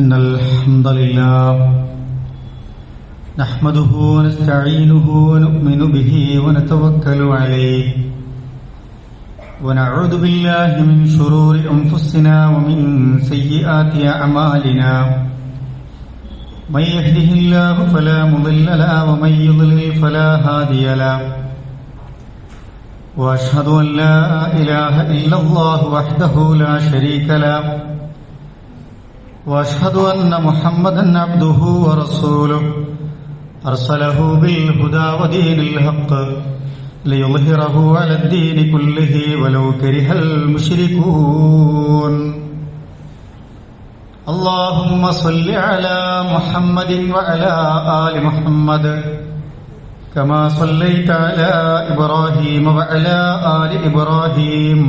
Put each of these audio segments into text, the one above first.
إن الحمد لله نحمده ونستعينه ونؤمن به ونتوكل عليه ونعوذ بالله من شرور أنفسنا ومن سيئات أعمالنا من يهده الله فلا مضل له ومن يضلل فلا هادي له وأشهد أن لا إله إلا الله وحده لا شريك له وأشهد أن محمدا عبده ورسوله أرسله بالهدى ودين الحق ليظهره على الدين كله ولو كره المشركون اللهم صل على محمد وعلى آل محمد كما صليت على إبراهيم وعلى آل إبراهيم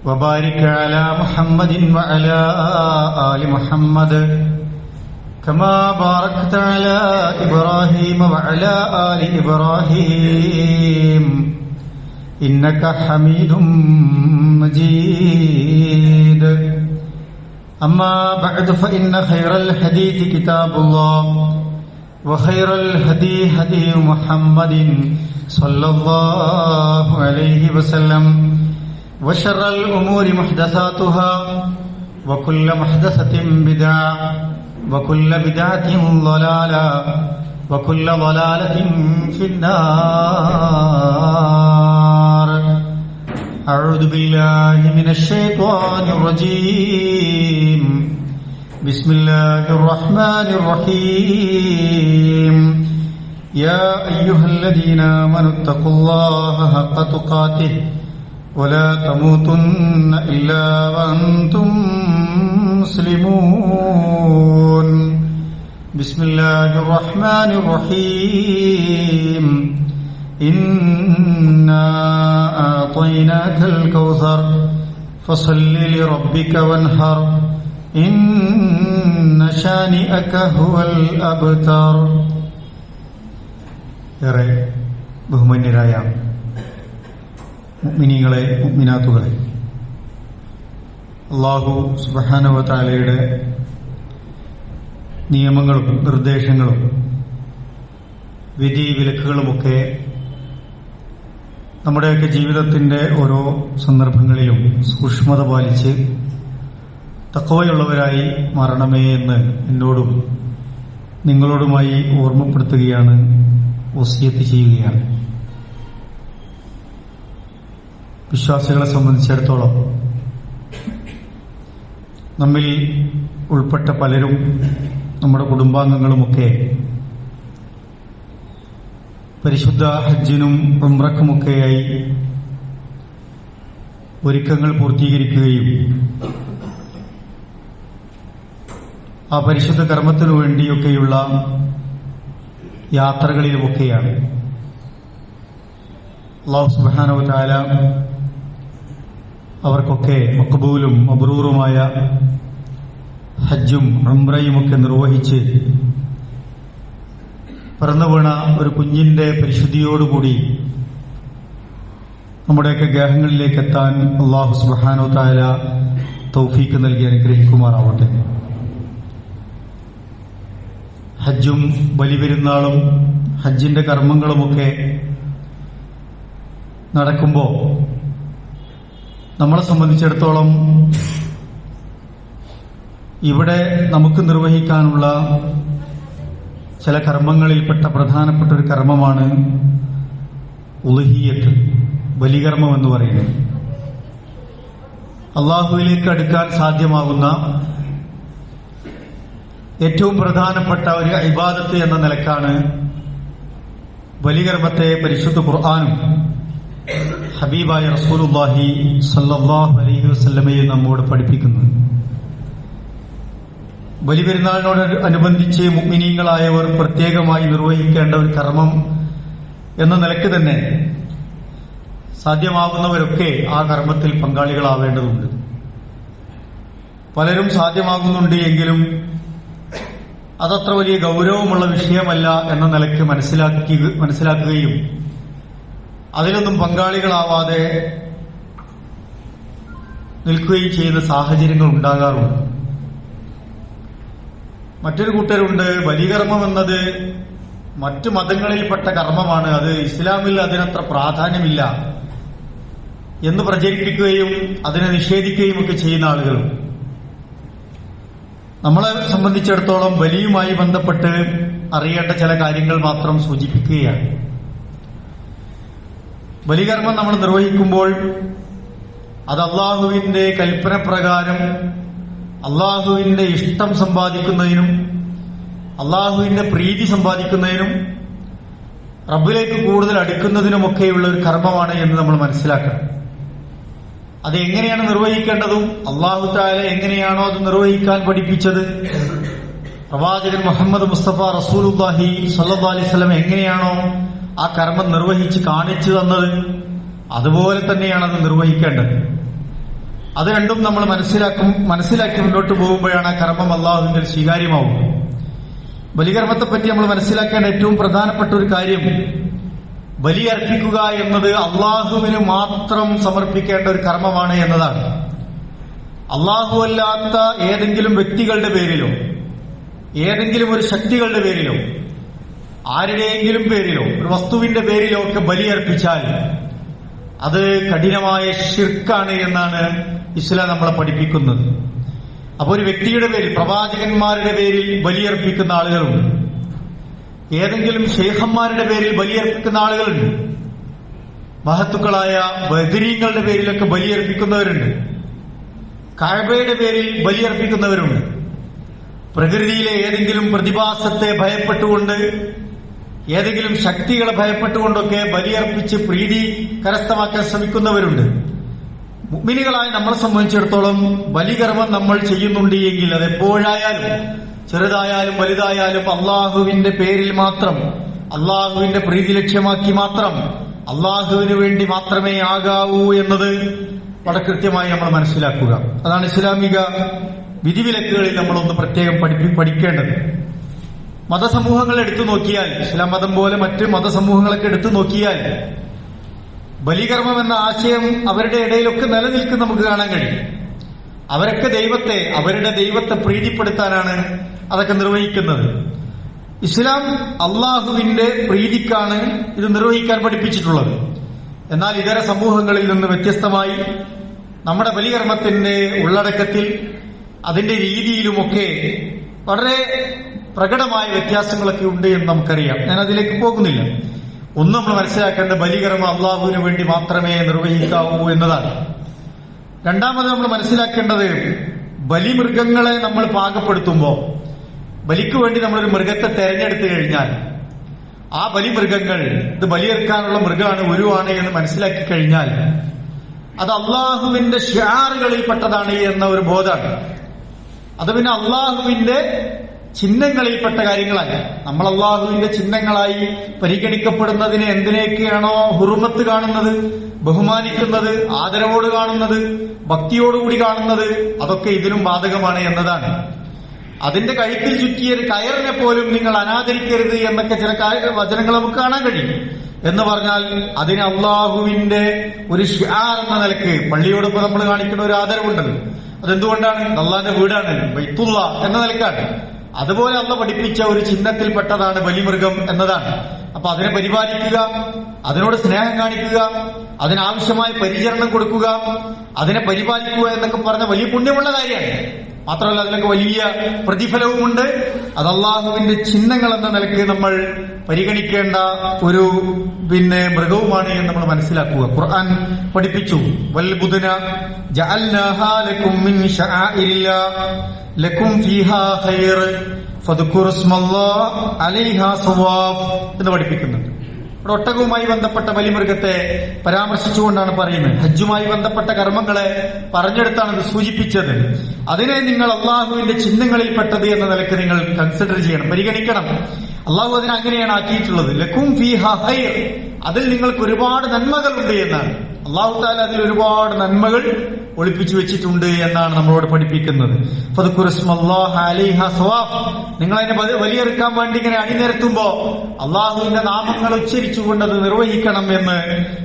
وبارك على محمد وعلى آل محمد كما باركت على إبراهيم وعلى آل إبراهيم إنك حميد مجيد أما بعد فإن خير الحديث كتاب الله وخير الهدي هدي محمد صلى الله عليه وسلم وشر الأمور محدثاتها وكل محدثة بدعة وكل بدعة ضلالة وكل ضلالة في النار أعوذ بالله من الشيطان الرجيم بسم الله الرحمن الرحيم يا أيها الذين آمنوا اتقوا الله حق تقاته ولا تموتن إلا وأنتم مسلمون بسم الله الرحمن الرحيم إنا أعطيناك الكوثر فصل لربك وانحر إن شانئك هو الأبتر ഏറെ ബഹുമാന്യരായ മുഅ്മിനീങ്ങളെ മുഅ്മിനാത്തുകളെ, അല്ലാഹു സുബ്ഹാനഹു വ തആലയുടെ നിയമങ്ങളും നിർദ്ദേശങ്ങളും വിധി വിലക്കുകളുമൊക്കെ നമ്മുടെയൊക്കെ ജീവിതത്തിന്റെ ഓരോ സന്ദർഭങ്ങളിലും സൂക്ഷ്മത പാലിച്ച് തഖ്വയുള്ളവരായി മാറണമേ എന്ന് എന്നോടും നിങ്ങളോടുമായി ഓർമ്മപ്പെടുത്തുകയാണ്, വസിയത്ത് ചെയ്യുകയാണ്. വിശ്വാസികളെ സംബന്ധിച്ചിടത്തോളം നമ്മിൽ ഉൾപ്പെട്ട പലരും, നമ്മുടെ കുടുംബാംഗങ്ങളുമൊക്കെ പരിശുദ്ധ ഹജ്ജിനും ഉംറക്കുമൊക്കെയായി ഒരുക്കങ്ങൾ പൂർത്തീകരിക്കുകയും ആ പരിശുദ്ധ കർമ്മത്തിനു വേണ്ടിയൊക്കെയുള്ള യാത്രകളിലുമൊക്കെയാണ്. അല്ലാഹു സുബ്ഹാനഹു വ തആല അവർക്കൊക്കെ മഖ്ബൂലും മബ്റൂറുമായ ഹജ്ജും ഉംറയുമൊക്കെ നിർവഹിച്ച് പിറന്നു വീണ ഒരു കുഞ്ഞിന്റെ പരിശുദ്ധിയോടുകൂടി നമ്മുടെയൊക്കെ ഗ്രഹങ്ങളിലേക്ക് എത്താൻ അല്ലാഹു സുബ്ഹാനഹു വ തആല തൗഫീഖ് നൽകി അനുഗ്രഹിക്കുമാറാവട്ടെ. ഹജ്ജും ബലിപെരുന്നാളും ഹജ്ജിന്റെ കർമ്മങ്ങളുമൊക്കെ നടക്കുമ്പോൾ നമ്മളെ സംബന്ധിച്ചിടത്തോളം ഇവിടെ നമുക്ക് നിർവഹിക്കാനുള്ള ചില കർമ്മങ്ങളിൽപ്പെട്ട പ്രധാനപ്പെട്ട ഒരു കർമ്മമാണ് ഉളുഹിയ്യത്ത്, ബലികർമ്മം എന്ന് പറയുന്നത്. അള്ളാഹുവിലേക്ക് അടുക്കാൻ സാധ്യമാകുന്ന ഏറ്റവും പ്രധാനപ്പെട്ട ഒരു ഇബാദത്ത് എന്ന നിലക്കാണ് ബലികർമ്മത്തെ പരിശുദ്ധ ഖുർആനും ഹബീബായ റസൂലുള്ളാഹി സ്വല്ലല്ലാഹു അലൈഹി വസല്ലമയെ നമ്മോട് പഠിപ്പിക്കുന്നത്. ബലിപെരുന്നാളിനോട് അനുബന്ധിച്ച് മുഅ്മിനീങ്ങളായവർ പ്രത്യേകമായി നിർവഹിക്കേണ്ട ഒരു കർമ്മം എന്ന നിലയ്ക്ക് തന്നെ സാധ്യമാകുന്നവരൊക്കെ ആ കർമ്മത്തിൽ പങ്കാളികളാവേണ്ടതുണ്ട്. പലരും സാധ്യമാകുന്നുണ്ട് എങ്കിലും അതത്ര വലിയ ഗൗരവമുള്ള വിഷയമല്ല എന്ന നിലയ്ക്ക് മനസ്സിലാക്കുകയും അതിലൊന്നും പങ്കാളികളാവാതെ നിൽക്കുകയും ചെയ്യുന്ന സാഹചര്യങ്ങൾ ഉണ്ടാകാറുണ്ട്. മറ്റൊരു കൂട്ടരുണ്ട് ബലികർമ്മം എന്നത് മറ്റു മതങ്ങളിൽപ്പെട്ട കർമ്മമാണ്, അത് ഇസ്ലാമിൽ അതിനത്ര പ്രാധാന്യമില്ല എന്ന് പ്രചരിപ്പിക്കുകയും അതിനെ നിഷേധിക്കുകയും ഒക്കെ ചെയ്യുന്ന ആളുകളും. നമ്മളെ സംബന്ധിച്ചിടത്തോളം ബലിയുമായി ബന്ധപ്പെട്ട് അറിയേണ്ട ചില കാര്യങ്ങൾ മാത്രം സൂചിപ്പിക്കുകയാണ്. ബലികർമ്മം നമ്മൾ നിർവഹിക്കുമ്പോൾ അത് അള്ളാഹുവിന്റെ കൽപ്പന പ്രകാരം അള്ളാഹുവിന്റെ ഇഷ്ടം സമ്പാദിക്കുന്നതിനും അള്ളാഹുവിന്റെ പ്രീതി സമ്പാദിക്കുന്നതിനും റബ്ബിലേക്ക് കൂടുതൽ അടുക്കുന്നതിനുമൊക്കെയുള്ള ഒരു കർമ്മമാണ് എന്ന് നമ്മൾ മനസ്സിലാക്കണം. അത് എങ്ങനെയാണ് നിർവഹിക്കേണ്ടതും അള്ളാഹു തആല എങ്ങനെയാണോ അത് നിർവഹിക്കാൻ പഠിപ്പിച്ചത്, പ്രവാചകൻ മുഹമ്മദ് മുസ്തഫ റസൂലുള്ളാഹി സ്വല്ലല്ലാഹു അലൈഹി വസല്ലം എങ്ങനെയാണോ ആ കർമ്മം നിർവഹിച്ച് കാണിച്ചു തന്നത്, അതുപോലെ തന്നെയാണ് അത് നിർവഹിക്കേണ്ടത്. അത് രണ്ടും നമ്മൾ മനസ്സിലാക്കി മുന്നോട്ട് പോകുമ്പോഴാണ് ആ കർമ്മം അള്ളാഹുവിന്റെ സ്വീകാര്യമാവും. ബലികർമ്മത്തെപ്പറ്റി നമ്മൾ മനസ്സിലാക്കേണ്ട ഏറ്റവും പ്രധാനപ്പെട്ട ഒരു കാര്യം, ബലി അർപ്പിക്കുക എന്നത് അള്ളാഹുവിന് മാത്രം സമർപ്പിക്കേണ്ട ഒരു കർമ്മമാണ് എന്നതാണ്. അള്ളാഹു അല്ലാത്ത ഏതെങ്കിലും വ്യക്തികളുടെ പേരിലോ ഏതെങ്കിലും ഒരു ശക്തികളുടെ പേരിലോ ആരുടെയെങ്കിലും പേരിലോ ഒരു വസ്തുവിന്റെ പേരിലോ ഒക്കെ ബലി അർപ്പിച്ചാൽ അത് കഠിനമായ ശിർക്കാണ് എന്നാണ് ഇസ്ലാം നമ്മളെ പഠിപ്പിക്കുന്നത്. അപ്പോൾ ഒരു വ്യക്തിയുടെ പേരിൽ, പ്രവാചകന്മാരുടെ പേരിൽ ബലിയർപ്പിക്കുന്ന ആളുകളുണ്ട്, ഏതെങ്കിലും ശൈഖന്മാരുടെ പേരിൽ ബലിയർപ്പിക്കുന്ന ആളുകളുണ്ട്, മഹത്തുക്കളായ ബദരീങ്ങളുടെ പേരിലൊക്കെ ബലിയർപ്പിക്കുന്നവരുണ്ട്, കഅബയുടെ പേരിൽ ബലിയർപ്പിക്കുന്നവരുണ്ട്. പ്രകൃതിയിലെ ഏതെങ്കിലും പ്രതിഭാസത്തെ ഭയപ്പെട്ടുകൊണ്ട്, ഏതെങ്കിലും ശക്തികളെ ഭയപ്പെട്ടുകൊണ്ടൊക്കെ ബലിയർപ്പിച്ച് പ്രീതി കരസ്ഥമാക്കാൻ ശ്രമിക്കുന്നവരുണ്ട്. മുഅ്മിനുകളായ നമ്മളെ സംബന്ധിച്ചിടത്തോളം ബലികർമ്മം നമ്മൾ ചെയ്യുന്നുണ്ട് എങ്കിൽ അതെപ്പോഴായാലും, ചെറുതായാലും വലുതായാലും, അള്ളാഹുവിന്റെ പേരിൽ മാത്രം, അള്ളാഹുവിന്റെ പ്രീതി ലക്ഷ്യമാക്കി മാത്രം, അള്ളാഹുവിന് വേണ്ടി മാത്രമേ ആകാവൂ എന്നത് വളരെ കൃത്യമായി നമ്മൾ മനസ്സിലാക്കുക. അതാണ് ഇസ്ലാമിക വിധിവിലക്കുകളിൽ നമ്മളൊന്ന് പ്രത്യേകം പഠിക്കേണ്ടത്. മതസമൂഹങ്ങൾ എടുത്തു നോക്കിയാൽ, ഇസ്ലാം മതം പോലെ മറ്റ് മതസമൂഹങ്ങളൊക്കെ എടുത്തു നോക്കിയാൽ ബലികർമ്മം എന്ന ആശയം അവരുടെ ഇടയിലൊക്കെ നിലനിൽക്കുന്ന നമുക്ക് കാണാൻ കഴിയും. അവരുടെ ദൈവത്തെ പ്രീതിപ്പെടുത്താനാണ് അതൊക്കെ നിർവഹിക്കുന്നത്. ഇസ്ലാം അള്ളാഹുവിന്റെ പ്രീതിക്കാണ് ഇത് നിർവഹിക്കാൻ പഠിപ്പിച്ചിട്ടുള്ളത്. എന്നാൽ ഇതര സമൂഹങ്ങളിൽ നിന്ന് വ്യത്യസ്തമായി നമ്മുടെ ബലികർമ്മത്തിന്റെ ഉള്ളടക്കത്തിൽ, അതിന്റെ രീതിയിലുമൊക്കെ വളരെ പ്രകടമായ വ്യത്യാസങ്ങളൊക്കെ ഉണ്ട് എന്ന് നമുക്കറിയാം. ഞാൻ അതിലേക്ക് പോകുന്നില്ല. ഒന്ന് നമ്മൾ മനസ്സിലാക്കേണ്ട, ബലികർമ്മം അള്ളാഹുവിന് വേണ്ടി മാത്രമേ നിർവഹിക്കാവൂ എന്നതാണ്. രണ്ടാമത് നമ്മൾ മനസ്സിലാക്കേണ്ടത്, ബലിമൃഗങ്ങളെ നമ്മൾ പാകപ്പെടുത്തുമ്പോൾ, ബലിക്ക് വേണ്ടി നമ്മളൊരു മൃഗത്തെ തെരഞ്ഞെടുത്തു കഴിഞ്ഞാൽ ആ ബലിമൃഗങ്ങൾ ഇത് ബലിയെടുക്കാനുള്ള മൃഗമാണ്, ഉരുവാണ് എന്ന് മനസ്സിലാക്കി കഴിഞ്ഞാൽ അത് അള്ളാഹുവിന്റെ ഷിആറുകളിൽപ്പെട്ടതാണ് എന്ന ഒരു ബോധമാണ്. അത് പിന്നെ അള്ളാഹുവിന്റെ ചിഹ്നങ്ങളിൽപ്പെട്ട കാര്യങ്ങളല്ല. നമ്മൾ അള്ളാഹുവിന്റെ ചിഹ്നങ്ങളായി പരിഗണിക്കപ്പെടുന്നതിന് എന്തിനൊക്കെയാണോ ഹുറുമത്ത് കാണുന്നത്, ബഹുമാനിക്കുന്നത്, ആദരവോട് കാണുന്നത്, ഭക്തിയോടുകൂടി കാണുന്നത്, അതൊക്കെ ഇതിനും ബാധകമാണ് എന്നതാണ്. അതിന്റെ കഴുത്തിൽ ചുറ്റിയ ഒരു കയറിനെ പോലും നിങ്ങൾ അനാദരിക്കരുത് എന്നൊക്കെ ചില വചനങ്ങൾ നമുക്ക് കാണാൻ കഴിയും. എന്ന് പറഞ്ഞാൽ അതിന് അള്ളാഹുവിന്റെ ഒരു ഷിആർ എന്ന നിലക്ക് പള്ളിയോടൊപ്പം നമ്മൾ കാണിക്കുന്ന ഒരു ആദരവുണ്ടല്ലോ. അതെന്തുകൊണ്ടാണ്? അള്ളാഹിന്റെ വീടാണ്, ബൈത്തുള്ള എന്ന നിലക്കാണ്. അതുപോലെ അള്ള പഠിപ്പിച്ച ഒരു ചിഹ്നത്തിൽപ്പെട്ടതാണ് ബലിമൃഗം എന്നതാണ്. അപ്പൊ അതിനെ പരിപാലിക്കുക, അതിനോട് സ്നേഹം കാണിക്കുക, അതിനാവശ്യമായ പരിചരണം കൊടുക്കുക, അതിനെ പരിപാലിക്കുക എന്നൊക്കെ പറഞ്ഞ വലിയ പുണ്യമുള്ള കാര്യമാണ്. മാത്രമല്ല അതിനൊക്കെ വലിയ പ്രതിഫലവുമുണ്ട്. അത് അള്ളാഹുവിന്റെ ചിഹ്നങ്ങൾ എന്ന നിലയ്ക്ക് നമ്മൾ പരിഗണിക്കേണ്ട ഒരു മൃഗവുമാണ് എന്ന് നമ്മൾ മനസ്സിലാക്കുക. ഖുർആൻ പഠിപ്പിച്ചു, വൽ ബുദ്ന ജഅൽനാഹാ ലക്കും മിൻ ശആഇരില്ലാഹ് ലക്കും ഫീഹാ ഖൈർ ഫദ്കുറു സ്മല്ലാഹി അലൈഹാ സവാഫ് എന്ന് പഠിപ്പിക്കുന്നുണ്ട്. ഇവിടെ ഒട്ടകവുമായി ബന്ധപ്പെട്ട ബലിമൃഗത്തെ പരാമർശിച്ചുകൊണ്ടാണ് പറയുന്നത്. ഹജ്ജുമായി ബന്ധപ്പെട്ട കർമ്മങ്ങളെ പറഞ്ഞെടുത്താണ് ഇത് സൂചിപ്പിച്ചത്. അതിനെ നിങ്ങൾ അള്ളാഹുവിന്റെ ചിഹ്നങ്ങളിൽപ്പെട്ടത് എന്ന നിലയ്ക്ക് നിങ്ങൾ കൺസിഡർ ചെയ്യണം, പരിഗണിക്കണം. അള്ളാഹു അതിനെ അങ്ങനെയാണ് ആക്കിയിട്ടുള്ളത്. ലക്കും ഫീഹാ ഖൈർ, അതിൽ നിങ്ങൾക്ക് ഒരുപാട് നന്മകൾ ഉണ്ട് എന്നാണ്. അള്ളാഹു തആല അതിൽ ഒരുപാട് നന്മകൾ ഒളിപ്പിച്ചു വെച്ചിട്ടുണ്ട് എന്നാണ് നമ്മളോട് പഠിപ്പിക്കുന്നത്. നിങ്ങൾ അതിനെ വലിയെറുക്കാൻ വേണ്ടി ഇങ്ങനെ അണിനിരത്തുമ്പോ അള്ളാഹുവിന്റെ നാമങ്ങൾ ഉച്ചരിച്ചുകൊണ്ട് അത് നിർവഹിക്കണം എന്ന്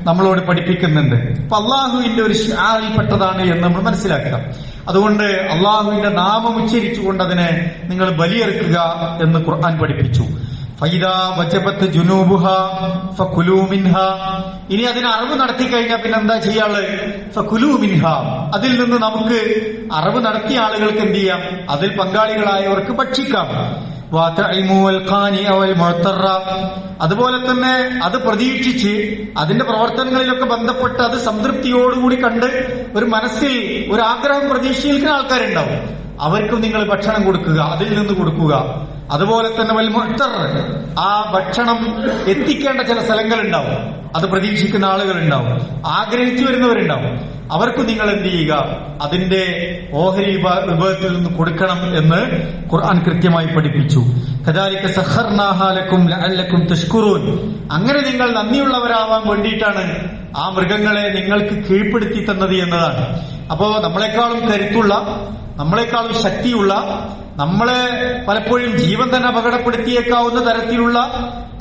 നമ്മളോട് പഠിപ്പിക്കുന്നുണ്ട്. അപ്പൊ അള്ളാഹുവിന്റെ ഒരു ഷിആറിൽപ്പെട്ടതാണ് എന്ന് നമ്മൾ മനസ്സിലാക്കാം. അതുകൊണ്ട് അള്ളാഹുവിന്റെ നാമം ഉച്ചരിച്ചുകൊണ്ട് അതിനെ നിങ്ങൾ ബലിയെറുക്കുക എന്ന് ഖുർആൻ പഠിപ്പിച്ചു. ഇനി അതിന് അറിവ് നടത്തി കഴിഞ്ഞാൽ പിന്നെ എന്താ ചെയ്യാള്? ഫകുലൂ മിൻഹ, അതിൽ നിന്ന് നമുക്ക് അറിവ് നടത്തിയ ആളുകൾക്ക് എന്ത് ചെയ്യാം? അതിൽ പങ്കാളികളായവർക്ക് ഭക്ഷിക്കാം. അതുപോലെ തന്നെ അത് പ്രതീക്ഷിച്ച് അതിന്റെ പ്രവർത്തനങ്ങളിലൊക്കെ ബന്ധപ്പെട്ട് അത് സംതൃപ്തിയോടുകൂടി കണ്ട് ഒരു മനസ്സിൽ ഒരു ആഗ്രഹം പ്രതീക്ഷിക്കുന്ന ആൾക്കാരുണ്ടാവും. അവർക്കും നിങ്ങൾ ഭക്ഷണം കൊടുക്കുക, അതിൽ നിന്ന് കൊടുക്കുക. അതുപോലെ തന്നെ ആ ഭക്ഷണം എത്തിക്കേണ്ട ചില സ്ഥലങ്ങളുണ്ടാവും, അത് പ്രതീക്ഷിക്കുന്ന ആളുകളുണ്ടാവും, ആഗ്രഹിച്ചു വരുന്നവരുണ്ടാവും. അവർക്കും നിങ്ങൾ എന്ത് ചെയ്യുക? അതിന്റെ ഓഹരി വിഭവത്തിൽ നിന്ന് കൊടുക്കണം എന്ന് ഖുർആൻ കൃത്യമായി പഠിപ്പിച്ചു. കദാലിക സഖർനാഹാ ലക്കും ലഅല്ലക്കും തഷ്കുറൂൻ. അങ്ങനെ നിങ്ങൾ നന്ദിയുള്ളവരാവാൻ വേണ്ടിയിട്ടാണ് ആ മൃഗങ്ങളെ നിങ്ങൾക്ക് കീഴ്പ്പെടുത്തി തന്നത് എന്നതാണ്. അപ്പോ നമ്മളെക്കാളും കരുത്തുള്ള, നമ്മളെക്കാളും ശക്തിയുള്ള, നമ്മളെ പലപ്പോഴും ജീവൻ തന്നെ അപകടപ്പെടുത്തിയേക്കാവുന്ന തരത്തിലുള്ള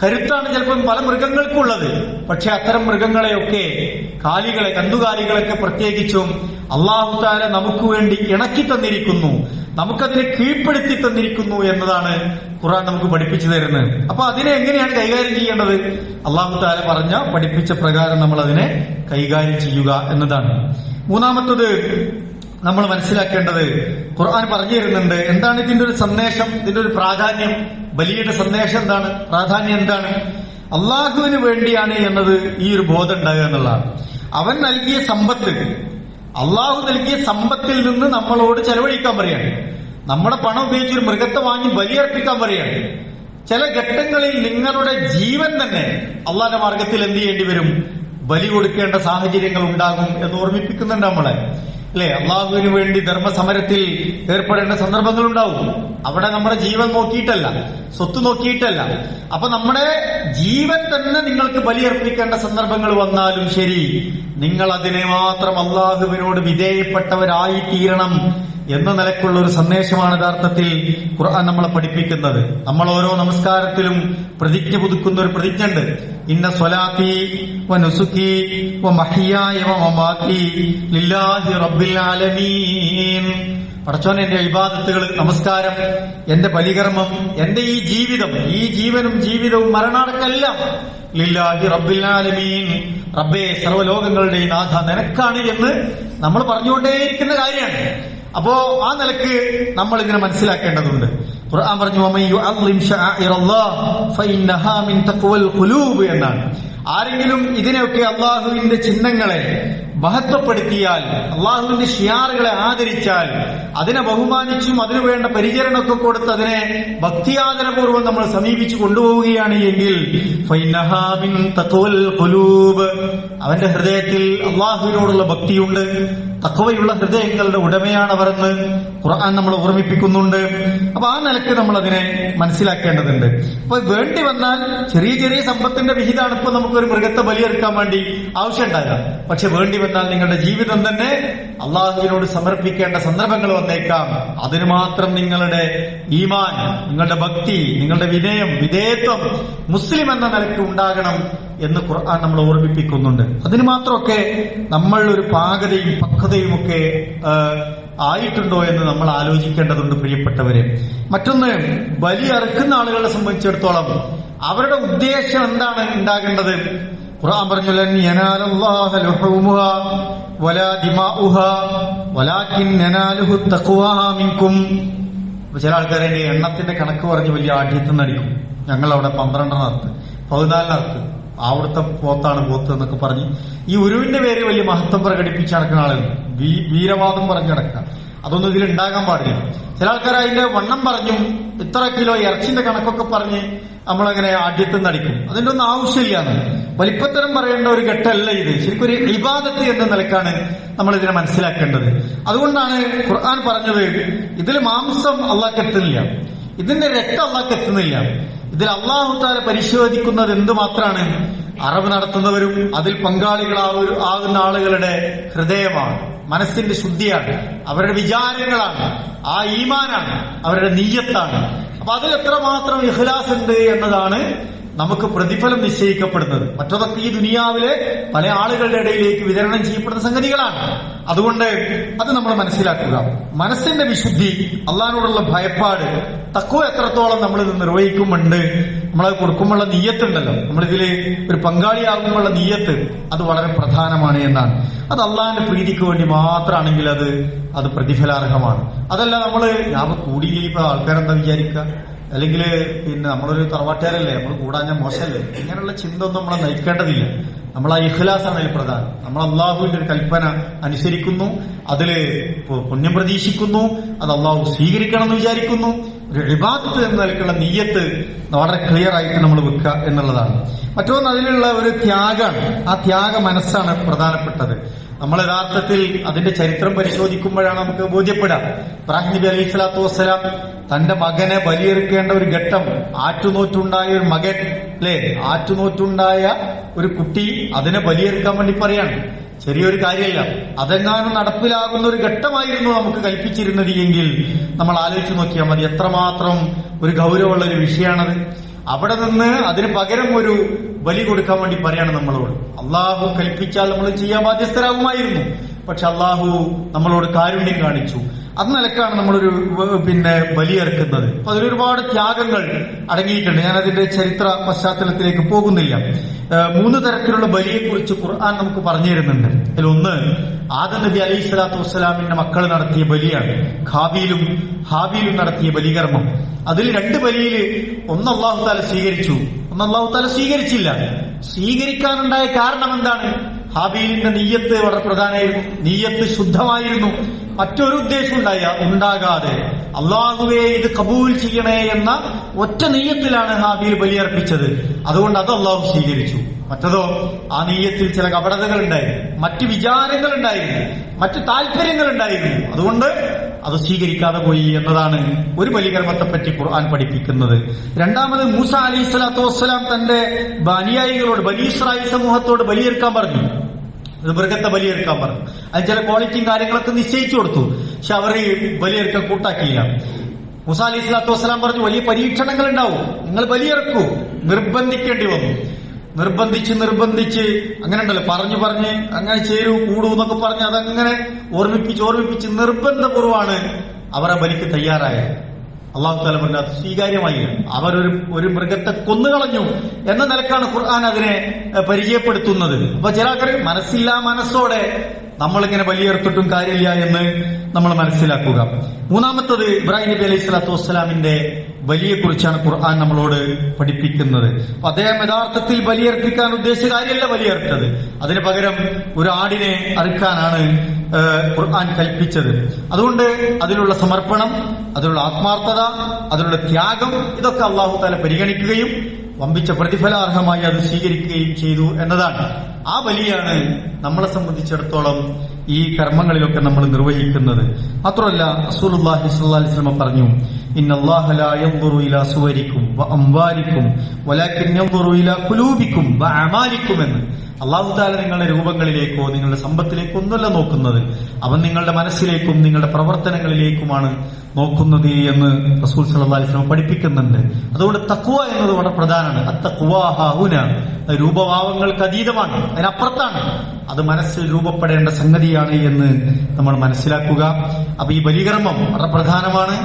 കരുത്താണ് ചിലപ്പം പല മൃഗങ്ങൾക്കുള്ളത്. പക്ഷെ അത്തരം മൃഗങ്ങളെയൊക്കെ, കാലികളെ, കന്നുകാലികളൊക്കെ പ്രത്യേകിച്ചും അല്ലാഹു തആല നമുക്ക് വേണ്ടി ഇണക്കി തന്നിരിക്കുന്നു, നമുക്കതിനെ കീഴ്പ്പെടുത്തി തന്നിരിക്കുന്നു എന്നതാണ് ഖുർആൻ നമുക്ക് പഠിപ്പിച്ചു തരുന്നത്. അപ്പൊ അതിനെ എങ്ങനെയാണ് കൈകാര്യം ചെയ്യേണ്ടത്? അല്ലാഹു തആല പറഞ്ഞ പഠിപ്പിച്ച പ്രകാരം നമ്മൾ അതിനെ കൈകാര്യം ചെയ്യുക എന്നതാണ്. മൂന്നാമത്തത് നമ്മൾ മനസ്സിലാക്കേണ്ടത്, ഖുർആൻ പറഞ്ഞു തരുന്നുണ്ട് എന്താണ് ഇതിന്റെ ഒരു സന്ദേശം, ഇതിന്റെ ഒരു പ്രാധാന്യം. ബലിയുടെ സന്ദേശം എന്താണ്? പ്രാധാന്യം എന്താണ്? അള്ളാഹുവിന് വേണ്ടിയാണ് എന്നത് ഈ ഒരു ബോധം ഉണ്ടാകുക എന്നുള്ളതാണ്. അവൻ നൽകിയ സമ്പത്ത്, അള്ളാഹു നൽകിയ സമ്പത്തിൽ നിന്ന് നമ്മളോട് ചെലവഴിക്കാൻ പറയാണ്. നമ്മുടെ പണം ഉപയോഗിച്ച് ഒരു മൃഗത്തെ വാങ്ങി ബലിയർപ്പിക്കാൻ പറയാണ്. ചില ഘട്ടങ്ങളിൽ നിങ്ങളുടെ ജീവൻ തന്നെ അള്ളാഹിന്റെ മാർഗത്തിൽ എന്ത് ചെയ്യേണ്ടി വരും? ബലി കൊടുക്കേണ്ട സാഹചര്യങ്ങൾ ഉണ്ടാകും എന്ന് ഓർമ്മിപ്പിക്കുന്നുണ്ട് നമ്മളെ, അല്ലെ? അള്ളാഹുവിന് വേണ്ടി ധർമ്മസമരത്തിൽ ഏർപ്പെടേണ്ട സന്ദർഭങ്ങൾ ഉണ്ടാവും. അവിടെ നമ്മുടെ ജീവൻ നോക്കിയിട്ടല്ല, സ്വത്ത് നോക്കിയിട്ടല്ല. അപ്പൊ നമ്മുടെ ജീവൻ തന്നെ നിങ്ങൾക്ക് ബലിയർപ്പിക്കേണ്ട സന്ദർഭങ്ങൾ വന്നാലും ശരി, നിങ്ങൾ അതിനെ മാത്രം അള്ളാഹുവിനോട് വിധേയപ്പെട്ടവരായി തീരണം എന്ന നിലക്കുള്ള ഒരു സന്ദേശമാണ് യഥാർത്ഥത്തിൽ ഖുർആൻ നമ്മളെ പഠിപ്പിക്കുന്നത്. നമ്മൾ ഓരോ നമസ്കാരത്തിലും പ്രതിജ്ഞ പുതുക്കുന്ന ഒരു പ്രതിജ്ഞ ഉണ്ട്. ഇന്ന സ്വലാത്തി വ നുസുക്കി വ മഹ്യായ വ മമാതി ലില്ലാഹി റബ്ബിൽ ആലമീൻ. പടച്ചോൻ, എന്റെ ഇബാദത്തുകൾ, നമസ്കാരം, എന്റെ ബലികർമ്മം, എന്റെ ഈ ജീവിതം, ഈ ജീവനും ജീവിതവും മരണാടക്കെല്ലാം ലില്ലാഹി റബ്ബിൽ ആലമീൻ, റബ്ബേ സർവ്വലോകങ്ങളുടെ നാഥ നിനക്കാണ് എന്ന് നമ്മൾ പറഞ്ഞുകൊണ്ടേയിരിക്കുന്ന കാര്യമാണ്. അപ്പോ ആ നിലക്ക് നമ്മൾ ഇങ്ങനെ മനസ്സിലാക്കേണ്ടതുണ്ട്. ഖുർആൻ പറഞ്ഞു എന്നാണ്. ആരെങ്കിലും ഇതിനെയൊക്കെ അള്ളാഹുവിന്റെ ചിഹ്നങ്ങളെ മഹത്വപ്പെടുത്തിയാൽ, അള്ളാഹുവിന്റെ ഷിയാറുകളെ ആദരിച്ചാൽ, അതിനെ ബഹുമാനിച്ചും അതിനു വേണ്ട പരിചരണമൊക്കെ കൊടുത്ത് അതിനെ ഭക്തിയാദരപൂർവ്വം നമ്മൾ സമീപിച്ചു കൊണ്ടുപോവുകയാണ് എങ്കിൽ അവന്റെ ഹൃദയത്തിൽ അള്ളാഹുവിനോടുള്ള ഭക്തിയുണ്ട്, തഖ്വയുള്ള ഹൃദയങ്ങളുടെ ഉടമയാണവരെന്ന് ഖുർആൻ നമ്മൾ ഓർമ്മിപ്പിക്കുന്നുണ്ട്. അപ്പൊ ആ നിലക്ക് നമ്മൾ അതിനെ മനസ്സിലാക്കേണ്ടതുണ്ട്. അപ്പൊ വേണ്ടി വന്നാൽ ചെറിയ ചെറിയ സമ്പത്തിന്റെ വിഹിതമാണ് ഇപ്പൊ നമുക്കൊരു മൃഗത്തെ ബലിയെടുക്കാൻ വേണ്ടി ആവശ്യമുണ്ടാകാം. പക്ഷെ വേണ്ടി വന്നാൽ നിങ്ങളുടെ ജീവിതം തന്നെ അള്ളാഹുവിനോട് സമർപ്പിക്കേണ്ട സന്ദർഭങ്ങൾ വന്നേക്കാം. അതിന് മാത്രം നിങ്ങളുടെ ഈമാൻ, നിങ്ങളുടെ ഭക്തി, നിങ്ങളുടെ വിനയം, വിധേയത്വം മുസ്ലിം എന്ന നിലയ്ക്ക് ഉണ്ടാകണം എന്ന് ഖുർആൻ നമ്മൾ ഓർമ്മിപ്പിക്കുന്നുണ്ട്. അതിന് മാത്രമൊക്കെ നമ്മൾ ഒരു പാകതയും പക്വതയും ഒക്കെ ആയിട്ടുണ്ടോ എന്ന് നമ്മൾ ആലോചിക്കേണ്ടതുണ്ട് പ്രിയപ്പെട്ടവരെ. മറ്റൊന്ന്, ബലി അറുക്കുന്ന ആളുകളെ സംബന്ധിച്ചിടത്തോളം അവരുടെ ഉദ്ദേശം എന്താണ് ഉണ്ടാകേണ്ടത്? ഖുർആൻ പറഞ്ഞു ലൻ യനാലല്ലാഹ ലുഹൂമുഹാ വലാ ദിമാഉഹാ വലാകിൻ യനാലുഹു തഖ്വാ മിൻകും. ചില ആൾക്കാരെ എണ്ണത്തിന്റെ കണക്ക് പറഞ്ഞ് വലിയ ആഢ്യത്വം നടിക്കും. ഞങ്ങളവിടെ 12 അറുത്ത്, 14 അറുത്ത്, അവിടുത്തെ പോത്താണ് പോത്ത് എന്നൊക്കെ പറഞ്ഞ് ഈ ഉരുവിന്റെ പേര് വലിയ മഹത്വം പ്രകടിപ്പിച്ച് നടക്കുന്ന ആളുകൾ, വീരവാദം പറഞ്ഞു നടക്കുക. അതൊന്നും ഇതിൽ ഉണ്ടാകാൻ പാടില്ല. ചില ആൾക്കാർ അതിന്റെ വണ്ണം പറഞ്ഞും ഇത്ര കിലോ ഇറച്ചിന്റെ കണക്കൊക്കെ പറഞ്ഞ് നമ്മളങ്ങനെ ആഢ്യത്വം നടിക്കും. അതിന്റെ ഒന്നും ആവശ്യമില്ലാന്ന്, വലിപ്പത്തരം പറയേണ്ട ഒരു ഘട്ടമല്ല ഇത്. ശരിക്കും ഒരു ഇബാദത്ത് എന്ന നിലക്കാണ് നമ്മൾ ഇതിനെ മനസ്സിലാക്കേണ്ടത്. അതുകൊണ്ടാണ് ഖുർആൻ പറഞ്ഞത് ഇതിൽ മാംസം അള്ളാഹ്ക്ക് എത്തുന്നില്ല, ഇതിന്റെ രക്തം അള്ളാഹ്ക്ക് എത്തുന്നില്ല. ഇതിൽ അള്ളാഹു തആല പരിശോധിക്കുന്നത് എന്തുമാത്രമാണ്? അറിവ് നടത്തുന്നവരും അതിൽ പങ്കാളികളാകുന്ന ആളുകളുടെ ഹൃദയമാണ്, മനസ്സിന്റെ ശുദ്ധിയാണ്, അവരുടെ വിചാരങ്ങളാണ്, ആ ഈമാനാണ്, അവരുടെ നീയത്താണ്. അപ്പൊ അതിൽ എത്രമാത്രം ഇഖ്ലാസ് ഉണ്ട് എന്നതാണ് നമുക്ക് പ്രതിഫലം നിശ്ചയിക്കപ്പെടുന്നത്. മറ്റതൊക്കെ ഈ ദുനിയാവിലെ പല ആളുകളുടെ ഇടയിലേക്ക് വിതരണം ചെയ്യപ്പെടുന്ന സംഗതികളാണ്. അതുകൊണ്ട് അത് നമ്മൾ മനസ്സിലാക്കുക. മനസ്സിന്റെ വിശുദ്ധി, അള്ളാഹിനോടുള്ള ഭയപ്പാട്, തഖ്വ എത്രത്തോളം നമ്മൾ ഇത് നിർവഹിക്കുമുണ്ട്, നമ്മളത് കൊടുക്കുമ്പോഴുള്ള നീയത്തുണ്ടല്ലോ, നമ്മളിതില് ഒരു പങ്കാളിയാകുമ്പോഴുള്ള നീയത്ത്, അത് വളരെ പ്രധാനമാണ് എന്നാണ്. അത് അള്ളാഹിന്റെ പ്രീതിക്ക് വേണ്ടി മാത്രമാണെങ്കിൽ അത് പ്രതിഫലാർഹമാണ്. അതല്ല നമ്മള് ഞാൻ കൂടിയില്ല, ഇപ്പൊ ആൾക്കാരെന്താ വിചാരിക്കുക, അല്ലെങ്കിൽ പിന്നെ നമ്മളൊരു തറവാട്ടുകാരല്ലേ, നമ്മൾ കൂടാഞ്ഞ മോശമല്ലേ, ഇങ്ങനെയുള്ള ചിന്ത ഒന്നും നമ്മളെ നയിക്കേണ്ടതില്ല. നമ്മൾ ആ ഇഖ്ലാസാണ് അതിൽ പ്രധാനം. നമ്മൾ അള്ളാഹുവിന്റെ ഒരു കൽപ്പന അനുസരിക്കുന്നു, അതില് പുണ്യം പ്രതീക്ഷിക്കുന്നു, അത് അള്ളാഹു സ്വീകരിക്കണം എന്ന് വിചാരിക്കുന്നു. ഒരു ഇബാദത്ത് എന്ന നിലയ്ക്കുള്ള നീയത്ത് വളരെ ക്ലിയർ ആയിട്ട് നമ്മൾ വെക്കുക എന്നുള്ളതാണ്. മറ്റൊന്ന് അതിലുള്ള ഒരു ത്യാഗമാണ്. ആ ത്യാഗ മനസ്സാണ് പ്രധാനപ്പെട്ടത്. നമ്മൾ യഥാർത്ഥത്തിൽ അതിന്റെ ചരിത്രം പരിശോധിക്കുമ്പോഴാണ് നമുക്ക് ബോധ്യപ്പെടുക. ഇബ്രാഹിം നബി അലൈഹി സ്വലാത്തു വസ്സലാം തന്റെ മകനെ ബലിയെറുക്കേണ്ട ഒരു ഘട്ടം, ആറ്റുനോറ്റുണ്ടായ ഒരു മകൻ, അല്ലെ, ആറ്റുനോറ്റുണ്ടായ ഒരു കുട്ടി, അതിനെ ബലിയെറുക്കാൻ വേണ്ടി പറയാണ്. ചെറിയൊരു കാര്യമല്ല. അതെങ്ങാനും നടപ്പിലാകുന്ന ഒരു ഘട്ടമായിരുന്നു നമുക്ക് കൽപ്പിച്ചിരുന്നത് എങ്കിൽ നമ്മൾ ആലോചിച്ച് നോക്കിയാൽ മതി, എത്രമാത്രം ഒരു ഗൗരവമുള്ള ഒരു വിഷയമാണത്. അവിടെ നിന്ന് അതിന് പകരം ഒരു ബലി കൊടുക്കാൻ വേണ്ടി പറയാണ് നമ്മളോട്. അള്ളാഹു കൽപ്പിച്ചാൽ നമ്മൾ ചെയ്യാൻ ബാധ്യസ്ഥരാകുമായിരുന്നു. പക്ഷെ അള്ളാഹു നമ്മളോട് കാരുണ്യം കാണിച്ചു. അത് നിലക്കാണ് നമ്മളൊരു ബലിയെറുക്കുന്നത്. അപ്പൊ അതിലൊരുപാട് ത്യാഗങ്ങൾ അടങ്ങിയിട്ടുണ്ട്. ഞാൻ അതിന്റെ ചരിത്ര പശ്ചാത്തലത്തിലേക്ക് പോകുന്നില്ല. 3 തരത്തിലുള്ള ബലിയെക്കുറിച്ച് ഖുർആൻ നമുക്ക് പറഞ്ഞു തരുന്നുണ്ട്. അതിലൊന്ന് ആദം നബി അലൈഹി സ്വലാത്തു വസ്സലാമിന്റെ മക്കൾ നടത്തിയ ബലിയാണ്. ഹാബീലും നടത്തിയ ബലികർമ്മം. അതിൽ 2 ബലിയിൽ ഒന്ന് അല്ലാഹു തആല സ്വീകരിച്ചു, ഒന്ന് അല്ലാഹു തആല സ്വീകരിച്ചില്ല. സ്വീകരിക്കാനുണ്ടായ കാരണം എന്താണ്? ഹാബീലിന്റെ നീയത്ത് വളരെ പ്രധാനമായിരുന്നു. നീയത്ത് ശുദ്ധമായിരുന്നു. മറ്റൊരു ഉദ്ദേശം ഉണ്ടാകാതെ അള്ളാഹുവേ ഇത് കബൂൽ ചെയ്യണേ എന്ന ഒറ്റ നീയത്തിലാണ് ഹാബീൽ ബലിയർപ്പിച്ചത്. അതുകൊണ്ട് അത് അള്ളാഹു സ്വീകരിച്ചു. മറ്റതോ ആ നീയത്തിൽ ചില കപടതകൾ ഉണ്ടായിരുന്നു, മറ്റു വിചാരങ്ങൾ ഉണ്ടായിരുന്നു, മറ്റു താല്പര്യങ്ങൾ ഉണ്ടായിരുന്നു. അതുകൊണ്ട് അത് സ്വീകരിക്കാതെ പോയി എന്നതാണ് ഒരു ബലികർമ്മത്തെ പറ്റി ഖുർആൻ പഠിപ്പിക്കുന്നത്. രണ്ടാമത് മൂസ അലൈഹി സ്വലാത്തു വസ്സലാം തന്റെ അനുയായികളോട്, ബനി ഇസ്രായേൽ സമൂഹത്തോട് ബലിയെടുക്കാൻ പറഞ്ഞു. മൃഗത്തെ ബലിയെടുക്കാൻ പറഞ്ഞു. അതിന് ചില ക്വാളിറ്റിയും കാര്യങ്ങളൊക്കെ നിശ്ചയിച്ചു കൊടുത്തു. പക്ഷെ അവർ ബലിയെടുക്കാൻ കൂട്ടാക്കിയില്ല. മൂസ അലൈഹി സ്വലാത്തു വസ്സലാം പറഞ്ഞു, വലിയ പരീക്ഷണങ്ങൾ ഉണ്ടാവും, നിങ്ങൾ ബലിയെടുക്കൂ. നിർബന്ധിക്കേണ്ടി വന്നു. നിർബന്ധിച്ച് അങ്ങനെ ഉണ്ടല്ലോ, പറഞ്ഞ് അങ്ങനെ ചേരൂ കൂടൂ എന്നൊക്കെ പറഞ്ഞ് അതങ്ങനെ ഓർമ്മിപ്പിച്ച് നിർബന്ധപൂർവ്വമാണ് അവർ ആ ബലിക്ക് തയ്യാറായത്. അള്ളാഹു തആല പറഞ്ഞു അത് സ്വീകാര്യമായി. അവരൊരു മൃഗത്തെ കൊന്നുകളഞ്ഞു എന്ന നിലക്കാണ് ഖുർആൻ അതിനെ പരിചയപ്പെടുത്തുന്നത്. അപ്പൊ ചില ആൾക്കാർ മനസ്സോടെ നമ്മളിങ്ങനെ ബലിയെടുത്തിട്ടും കാര്യമില്ല എന്ന് നമ്മൾ മനസ്സിലാക്കുക. മൂന്നാമത്തത് ഇബ്രാഹിം നബി അലൈഹി സ്വലാത്തു വസ്സലാമിന്റെ ബലിയെക്കുറിച്ചാണ് ഖുർആൻ നമ്മളോട് പഠിപ്പിക്കുന്നത്. അപ്പൊ അദ്ദേഹം യഥാർത്ഥത്തിൽ ബലിയർപ്പിക്കാൻ ഉദ്ദേശിച്ച കാര്യമല്ല ബലിയർത്തത്. അതിന് പകരം ഒരു ആടിനെ അറുക്കാനാണ് ഖുർആൻ കൽപ്പിച്ചത്. അതുകൊണ്ട് അതിലുള്ള സമർപ്പണം, അതിലുള്ള ആത്മാർത്ഥത, അതിലുള്ള ത്യാഗം, ഇതൊക്കെ അല്ലാഹു തആല പരിഗണിക്കുകയും വമ്പിച്ച പ്രതിഫലാർഹമായി അത് സ്വീകരിക്കുകയും ചെയ്തു എന്നതാണ്. ആ ബലിയാണ് നമ്മളെ സംബന്ധിച്ചിടത്തോളം ഈ കർമ്മങ്ങളിലൊക്കെ നമ്മൾ നിർവഹിക്കുന്നത്. മാത്രമല്ല റസൂലുള്ളാഹി സ്വല്ലല്ലാഹി അലൈഹി വസല്ലം പറഞ്ഞു, ഇന്നല്ലാഹ ലാ യൻദുറു ഇലാ സുവരിക്കും വഅംവാലിക്കും വലാകിൻ യൻദുറു ഇലാ ഖുലൂബിക്കും വഅമാലിക്കും എന്ന്. അല്ലാഹു തആല നിങ്ങളുടെ രൂപങ്ങളിലേക്കോ നിങ്ങളുടെ സമ്പത്തിലേക്കോ ഒന്നുമല്ല നോക്കുന്നത്, അവൻ നിങ്ങളുടെ മനസ്സിലേക്കും നിങ്ങളുടെ പ്രവർത്തനങ്ങളിലേക്കുമാണ് നോക്കുന്നത് എന്ന് റസൂൽ സല്ലല്ലാഹു അലൈഹി വസല്ലം പഠിപ്പിക്കുന്നുണ്ട്. അതുകൊണ്ട് തഖ്വ എന്നത് വളരെ പ്രധാനമാണ്. അത്തഖ്വ ഹാഹുന, രൂപഭാവങ്ങൾക്ക് അതീതമാണ്, അതിനപ്പുറത്താണ്. അത് മനസ്സിൽ രൂപപ്പെടേണ്ട സംഗതിയാണ് എന്ന് നമ്മൾ മനസ്സിലാക്കുക. അപ്പൊ ഈ ബലികർമ്മം വളരെ പ്രധാനമാണ്,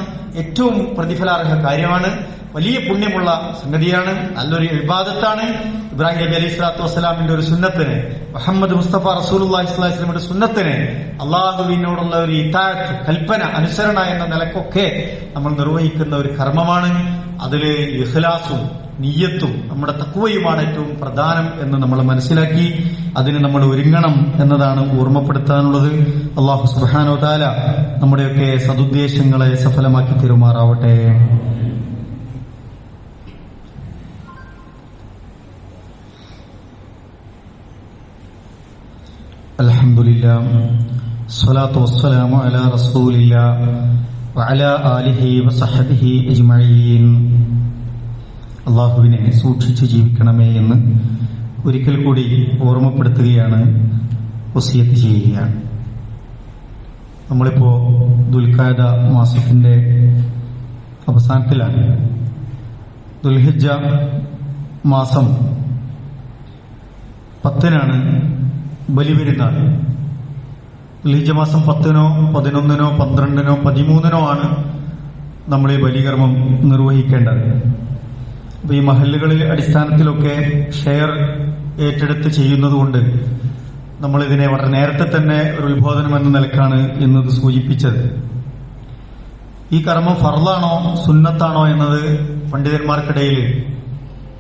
ഏറ്റവും പ്രതിഫലാർഹ കാര്യമാണ്, വലിയ പുണ്യമുള്ള സംഗതിയാണ്, നല്ലൊരു ഇബാദത്താണ്. ഇബ്രാഹിം നബി അലൈഹി സ്വലാത്തു വസ്സലാമിന്റെ ഒരു സുന്നത്തിന്, മുഹമ്മദ് മുസ്തഫ റസൂലുള്ളാഹി സ്വല്ലല്ലാഹി അലൈഹി വസല്ലമയുടെ സുന്നത്തിന്, അള്ളാഹുവിനോടുള്ള ഒരു ഇതാഅത്ത്, കൽപ്പന, അനുസരണ എന്ന നിലക്കൊക്കെ നമ്മൾ നിർവഹിക്കുന്ന ഒരു കർമ്മമാണ്. അതില് ഇഖ്ലാസും നിയ്യത്തും നമ്മുടെ തഖ്വയുമാണ് ഏറ്റവും പ്രധാനം എന്ന് നമ്മൾ മനസ്സിലാക്കി അതിന് നമ്മൾ ഒരുങ്ങണം എന്നതാണ് ഓർമ്മപ്പെടുത്താനുള്ളത്. അല്ലാഹു സുബ്ഹാനഹു വ തആല നമ്മുടെയൊക്കെ സദുദ്ദേശങ്ങളെ സഫലമാക്കി തരുമാറാവട്ടെ. അൽഹംദുലില്ലാഹ് സ്വലാത്തു വസ്സലാമു അലാ റസൂലില്ലാഹ് വഅലാ ആലിഹി വസഹ്ബിഹി അജ്മഈൻ. അള്ളാഹുവിനെ സൂക്ഷിച്ച് ജീവിക്കണമേ എന്ന് ഒരിക്കൽ കൂടി ഓർമ്മപ്പെടുത്തുകയാണ്, വസിയത്ത് ചെയ്യുകയാണ്. നമ്മളിപ്പോ ദുൽഖഅദ മാസത്തിന്റെ അവസാനത്തിലാണ്. ദുൽഹിജ്ജ മാസം 10-നാണ് ബലിപെരുന്നാൾ. ദുൽഹിജ്ജ മാസം 10-നോ 11-നോ 12-നോ 13-നോ ആണ് നമ്മൾ ഈ ബലികർമ്മം നിർവഹിക്കേണ്ടത്. അപ്പൊ ഈ മഹല്ലുകളിൽ അടിസ്ഥാനത്തിലൊക്കെ ഷെയർ ഏറ്റെടുത്ത് ചെയ്യുന്നതുകൊണ്ട് നമ്മൾ ഇതിനെ വളരെ നേരത്തെ തന്നെ ഒരു ഉത്ബോധനം എന്ന നിലക്കാണ് ഇന്നത് സൂചിപ്പിച്ചത്. ഈ കർമ്മം ഫർളാണോ സുന്നത്താണോ എന്നത് പണ്ഡിതന്മാർക്കിടയിൽ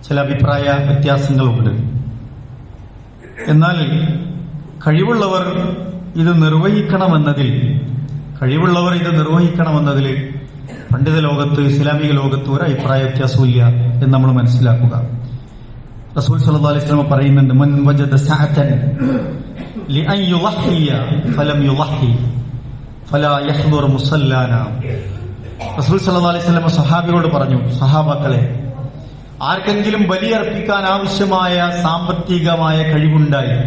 ചില അഭിപ്രായ വ്യത്യാസങ്ങളുണ്ട്. എന്നാൽ കഴിവുള്ളവർ ഇത് നിർവഹിക്കണമെന്നതിൽ പണ്ഡിത ലോകത്ത്, ഇസ്ലാമിക ലോകത്ത് ഒരു അഭിപ്രായ വ്യത്യാസമില്ല എന്ന് നമ്മൾ മനസ്സിലാക്കുക. റസൂൽ സല്ലല്ലാഹു അലൈഹി വസല്ലം പറയുന്നുണ്ട്, മൻ വജദ സഅതൻ ലിഅൻ യുളഹിയ ഫലം യുളഹി ഫലാ യഹ്ദുർ മുസല്ലാന. റസൂൽ സല്ലല്ലാഹു അലൈഹി വസല്ലം സഹാബികളോട് പറഞ്ഞു, സഹാബാക്കളെ, ആർക്കെങ്കിലും ബലിയർപ്പിക്കാൻ ആവശ്യമായ സാമ്പത്തികമായ കഴിവുണ്ടായി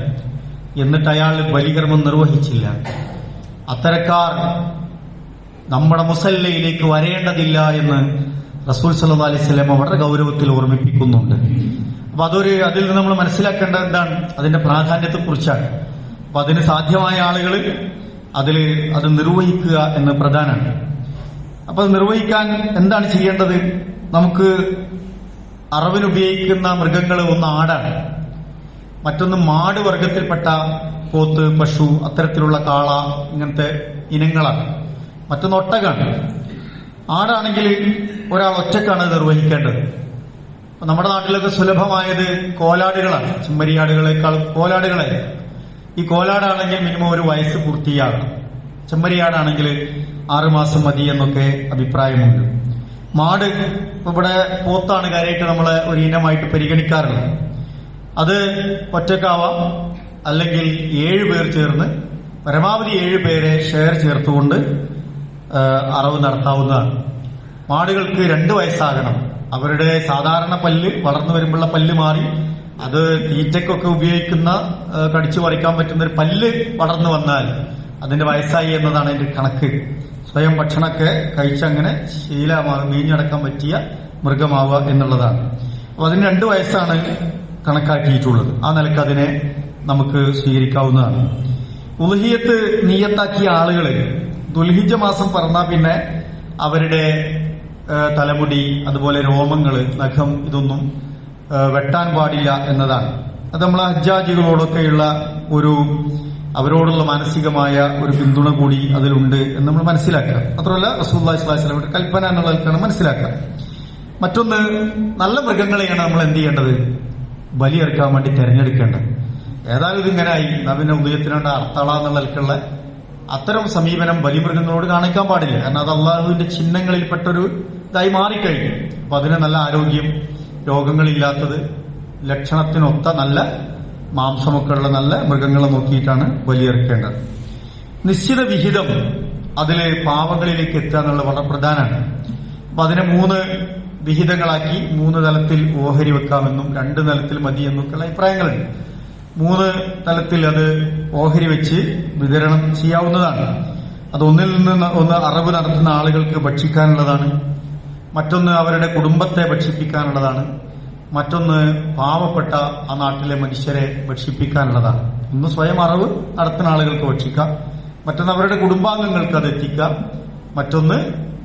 എന്നിട്ട് അയാൾ ബലികർമ്മം നിർവഹിച്ചില്ല, അത്തരക്കാർ നമ്മുടെ മുസല്ലയിലേക്ക് വരേണ്ടതില്ല എന്ന് റസൂൽ സല്ലല്ലാഹു അലൈഹി വസല്ലം വളരെ ഗൗരവത്തിൽ ഓർമ്മിപ്പിക്കുന്നുണ്ട്. അപ്പൊ അതിൽ നിന്ന് നമ്മൾ മനസ്സിലാക്കേണ്ടത് എന്താണ്? അതിന്റെ പ്രാധാന്യത്തെ കുറിച്ചാണ്. അപ്പൊ അതിന് സാധ്യമായ ആളുകൾ അത് നിർവഹിക്കുക എന്ന് പ്രധാനമാണ്. അപ്പൊ അത് നിർവഹിക്കാൻ എന്താണ് ചെയ്യേണ്ടത്? നമുക്ക് അറവിനുപയോഗിക്കുന്ന മൃഗങ്ങൾ ഒന്ന് ആടാണ്, മറ്റൊന്ന് മാട് വർഗത്തിൽപ്പെട്ട പോത്ത്, പശു, അത്തരത്തിലുള്ള കാള, ഇങ്ങനത്തെ ഇനങ്ങളാണ്. മറ്റൊന്ന് ഒട്ടകാണ്. ആടാണെങ്കിൽ ഒരാൾ ഒറ്റക്കാണ് നിർവഹിക്കേണ്ടത്. നമ്മുടെ നാട്ടിലൊക്കെ സുലഭമായത് കോലാടുകളാണ്. ചെമ്മരിയാടുകളെക്കാൾ കോലാടുകളെ. ഈ കോലാടാണെങ്കിൽ മിനിമം ഒരു വയസ്സ് പൂർത്തിയാകണം. ചെമ്മരിയാടാണെങ്കിൽ 6 മാസം മതി എന്നൊക്കെ അഭിപ്രായമുണ്ട്. മാട് ഇവിടെ പോത്താണ് കാര്യമായിട്ട് നമ്മളെ ഒരു ഇനമായിട്ട് പരിഗണിക്കാറുള്ളത്. അത് ഒറ്റക്കാവാം, അല്ലെങ്കിൽ 7 പേർ ചേർന്ന്, പരമാവധി 7 പേരെ ഷെയർ ചേർത്തുകൊണ്ട് അറവ് നടത്താവുന്നതാണ്. മാടുകൾക്ക് 2 വയസ്സാകണം. അവരുടെ സാധാരണ പല്ല് വളർന്നു വരുമ്പോഴുള്ള പല്ല് മാറി അത് തീറ്റയ്ക്കൊക്കെ ഉപയോഗിക്കുന്ന കടിച്ചു പറിക്കാൻ പറ്റുന്ന ഒരു പല്ല് വളർന്നു വന്നാൽ അതിന്റെ വയസ്സായി എന്നതാണ് അതിന്റെ കണക്ക്. സ്വയം ഭക്ഷണമൊക്കെ കഴിച്ചങ്ങനെ മീഞ്ഞടക്കാൻ പറ്റിയ മൃഗമാവുക എന്നുള്ളതാണ്. അപ്പൊ അതിന് 2 വയസ്സാണ് കണക്കാക്കിയിട്ടുള്ളത്. ആ നിലക്ക് അതിനെ നമുക്ക് സ്വീകരിക്കാവുന്നതാണ്. ഉളുഹിയത്ത് നിയ്യത്താക്കിയ ആളുകള് ദുൽഹിജ്ജ മാസം പറഞ്ഞാൽ പിന്നെ അവരുടെ തലമുടി, അതുപോലെ രോമങ്ങള്, നഖം, ഇതൊന്നും വെട്ടാൻ പാടില്ല എന്നതാണ്. അത് നമ്മളെ ഹജ്ജാജികളോടൊക്കെയുള്ള അവരോടുള്ള മാനസികമായ ഒരു പിന്തുണ കൂടി അതിലുണ്ട് എന്ന് നമ്മൾ മനസ്സിലാക്കുക. മാത്രമല്ല റസൂലുള്ളാഹി സ്വല്ലല്ലാഹു അലൈഹി വസല്ലം കൽപ്പന എന്നുള്ളതാണ് മനസ്സിലാക്കുക. മറ്റൊന്ന്, നല്ല മൃഗങ്ങളെയാണ് നമ്മൾ എന്ത് ചെയ്യേണ്ടത്? ബലിയെടുക്കാൻ വേണ്ടി തെരഞ്ഞെടുക്കേണ്ടത്. ഏതായാലും ഇതിങ്ങനായി നബിന്റെ ഉദയത്തിനാണ്ട് അർത്ഥള എന്നുള്ളതിലുള്ള അത്തരം സമീപനം ബലിമൃഗങ്ങളോട് കാണിക്കാൻ പാടില്ല. കാരണം അത് അള്ളാഹുവിന്റെ ചിഹ്നങ്ങളിൽപ്പെട്ടൊരു ഇതായി മാറിക്കഴിഞ്ഞു. അപ്പൊ അതിന് നല്ല ആരോഗ്യം, രോഗങ്ങളില്ലാത്തത്, ലക്ഷണത്തിനൊത്ത നല്ല മാംസമൊക്കെ ഉള്ള നല്ല മൃഗങ്ങളെ നോക്കിയിട്ടാണ് ബലിയെടുക്കേണ്ടത്. നിശ്ചിത വിഹിതം അതില് പാവങ്ങളിലേക്ക് എത്തുക എന്നുള്ളത് വളരെ പ്രധാനമാണ്. അപ്പൊ അതിനെ 3 വിഹിതങ്ങളാക്കി 3 തലത്തിൽ ഓഹരി വെക്കാമെന്നും 2 തലത്തിൽ മതി എന്നൊക്കെയുള്ള അഭിപ്രായങ്ങളുണ്ട്. 3 തലത്തിൽ അത് ഓഹരി വെച്ച് വിതരണം ചെയ്യാവുന്നതാണ്. അത് ഒന്നിൽ നിന്ന് ഒന്ന് അറവ് നടത്തുന്ന ആളുകൾക്ക് ഭക്ഷിക്കാനുള്ളതാണ്, മറ്റൊന്ന് അവരുടെ കുടുംബത്തെ ഭക്ഷിപ്പിക്കാനുള്ളതാണ്, മറ്റൊന്ന് പാവപ്പെട്ട ആ നാട്ടിലെ മനുഷ്യരെ ഭക്ഷിപ്പിക്കാനുള്ളതാണ്. ഒന്ന് സ്വയം അറവ് നടത്തുന്ന ആളുകൾക്ക് ഭക്ഷിക്കാം, മറ്റൊന്ന് അവരുടെ കുടുംബാംഗങ്ങൾക്ക് അത് എത്തിക്കാം, മറ്റൊന്ന്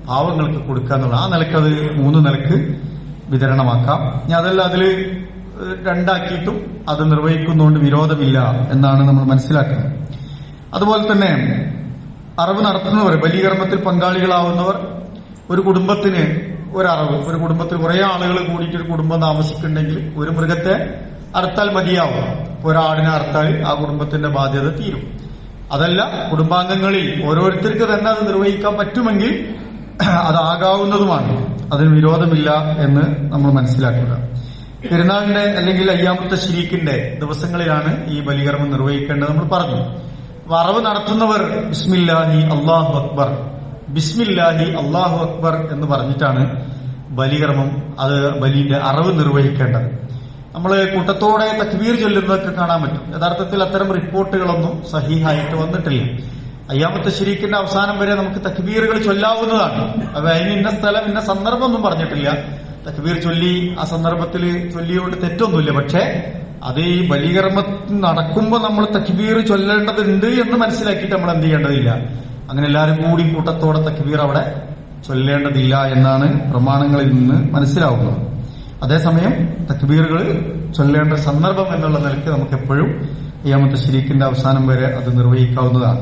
പാവങ്ങൾക്ക് കൊടുക്കുക എന്നുള്ളത്. ആ നിലക്ക് അത് 3 നിലക്ക് വിതരണമാക്കാം. ഇനി അതല്ല അതില് 2 ആക്കിയിട്ടും അത് നിർവഹിക്കുന്നതുകൊണ്ട് വിരോധമില്ല എന്നാണ് നമ്മൾ മനസ്സിലാക്കുന്നത്. അതുപോലെ തന്നെ അറവ് നടത്തുന്നവർ, ബലികർമ്മത്തിൽ പങ്കാളികളാവുന്നവർ, ഒരു കുടുംബത്തിന് ഒരു കുടുംബത്തിൽ കുറെ ആളുകൾ കൂടിയിട്ട് ഒരു കുടുംബം താമസിക്കുന്നുണ്ടെങ്കിൽ ഒരു മൃഗത്തെ അറുത്താൽ മതിയാവും. ഒരാടിനെ അറുത്താൽ ആ കുടുംബത്തിന്റെ ബാധ്യത തീരും. അതല്ല, കുടുംബാംഗങ്ങളിൽ ഓരോരുത്തർക്ക് തന്നെ അത് നിർവഹിക്കാൻ പറ്റുമെങ്കിൽ അതാകാവുന്നതുമാണ്. അതിന് വിരോധമില്ല എന്ന് നമ്മൾ മനസ്സിലാക്കുക. പെരുന്നാളിന്റെ അല്ലെങ്കിൽ അയ്യാമത്തെ ശരീക്കിന്റെ ദിവസങ്ങളിലാണ് ഈ ബലികർമ്മം നിർവഹിക്കേണ്ടത് നമ്മൾ പറഞ്ഞു. അറവ് നടത്തുന്നവർ ബിസ്മില്ലാഹി അല്ലാഹു അക്ബർ, ബിസ്മില്ലാഹി അല്ലാഹു അക്ബർ എന്ന് പറഞ്ഞിട്ടാണ് ബലികർമ്മം, അത് ബലിന്റെ അറവ് നിർവഹിക്കേണ്ടത്. നമ്മൾ കൂട്ടത്തോടെ തക്ബീർ ചൊല്ലുന്നതൊക്കെ കാണാൻ പറ്റും. യഥാർത്ഥത്തിൽ അത്തരം റിപ്പോർട്ടുകളൊന്നും സഹീഹായിട്ട് വന്നിട്ടില്ല. അയ്യാമത്തെ ശരീക്കിന്റെ അവസാനം വരെ നമുക്ക് തക്ബീറുകൾ ചൊല്ലാവുന്നതാണ്. അത് അതിന് ഇന്ന സ്ഥലം ഇന്ന സന്ദർഭമൊന്നും പറഞ്ഞിട്ടില്ല. തക്ബീർ ചൊല്ലി ആ സന്ദർഭത്തിൽ ചൊല്ലിയോണ്ട് തെറ്റൊന്നുമില്ല. പക്ഷെ അത് ഈ ബലികർമ്മ നടക്കുമ്പോൾ നമ്മൾ തക്ബീർ ചൊല്ലേണ്ടതുണ്ട് എന്ന് മനസ്സിലാക്കിയിട്ട് നമ്മൾ എന്ത് ചെയ്യേണ്ടതില്ല. അങ്ങനെ എല്ലാവരും കൂടി കൂട്ടത്തോടെ തക്ബീർ അവിടെ ചൊല്ലേണ്ടതില്ല എന്നാണ് പ്രമാണങ്ങളിൽ നിന്ന് മനസ്സിലാവുന്നത്. അതേസമയം തക്ബീറുകൾ ചൊല്ലേണ്ട സന്ദർഭം എന്നുള്ള നിലയ്ക്ക് നമുക്ക് എപ്പോഴും അയ്യാമത്തെ ശരീക്കിന്റെ അവസാനം വരെ അത് നിർവഹിക്കാവുന്നതാണ്.